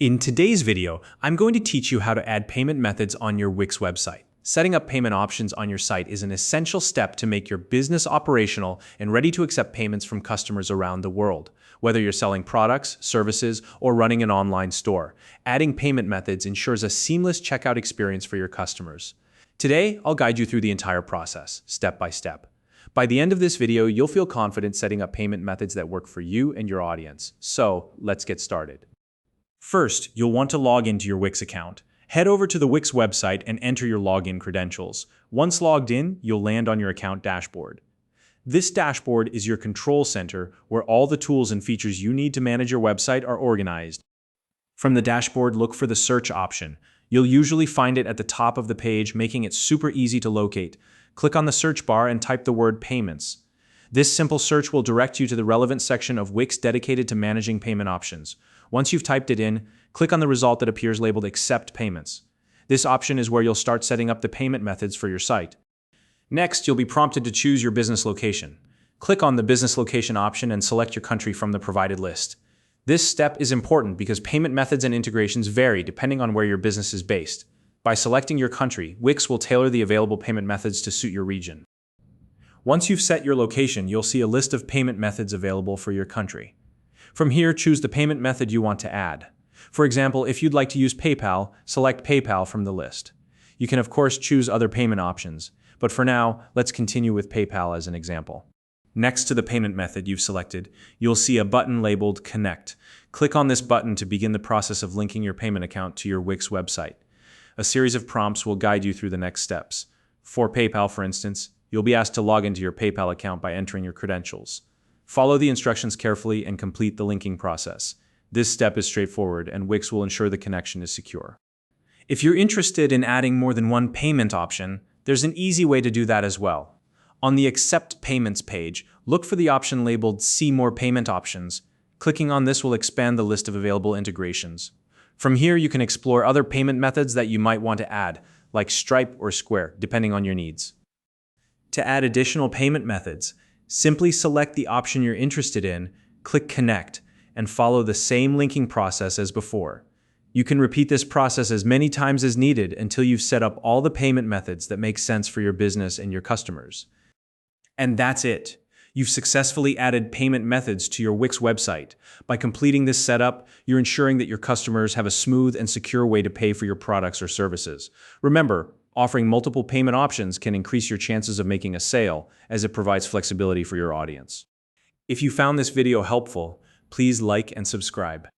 In today's video, I'm going to teach you how to add payment methods on your Wix website. Setting up payment options on your site is an essential step to make your business operational and ready to accept payments from customers around the world. Whether you're selling products, services, or running an online store, adding payment methods ensures a seamless checkout experience for your customers. Today, I'll guide you through the entire process, step by step. By the end of this video, you'll feel confident setting up payment methods that work for you and your audience. So, let's get started. First, you'll want to log into your Wix account. Head over to the Wix website and enter your login credentials. Once logged in, you'll land on your account dashboard. This dashboard is your control center where all the tools and features you need to manage your website are organized. From the dashboard, look for the search option. You'll usually find it at the top of the page, making it super easy to locate. Click on the search bar and type the word payments. This simple search will direct you to the relevant section of Wix dedicated to managing payment options. Once you've typed it in, click on the result that appears labeled Accept Payments. This option is where you'll start setting up the payment methods for your site. Next, you'll be prompted to choose your business location. Click on the business location option and select your country from the provided list. This step is important because payment methods and integrations vary depending on where your business is based. By selecting your country, Wix will tailor the available payment methods to suit your region. Once you've set your location, you'll see a list of payment methods available for your country. From here, choose the payment method you want to add. For example, if you'd like to use PayPal, select PayPal from the list. You can of course choose other payment options, but for now, let's continue with PayPal as an example. Next to the payment method you've selected, you'll see a button labeled Connect. Click on this button to begin the process of linking your payment account to your Wix website. A series of prompts will guide you through the next steps. For PayPal, for instance, you'll be asked to log into your PayPal account by entering your credentials. Follow the instructions carefully and complete the linking process. This step is straightforward, and Wix will ensure the connection is secure. If you're interested in adding more than one payment option, there's an easy way to do that as well. On the Accept Payments page, look for the option labeled See More Payment Options. Clicking on this will expand the list of available integrations. From here, you can explore other payment methods that you might want to add, like Stripe or Square, depending on your needs. To add additional payment methods, simply select the option you're interested in, click Connect, and follow the same linking process as before. You can repeat this process as many times as needed until you've set up all the payment methods that make sense for your business and your customers. And that's it. You've successfully added payment methods to your Wix website. By completing this setup, you're ensuring that your customers have a smooth and secure way to pay for your products or services. Remember, offering multiple payment options can increase your chances of making a sale, as it provides flexibility for your audience. If you found this video helpful, please like and subscribe.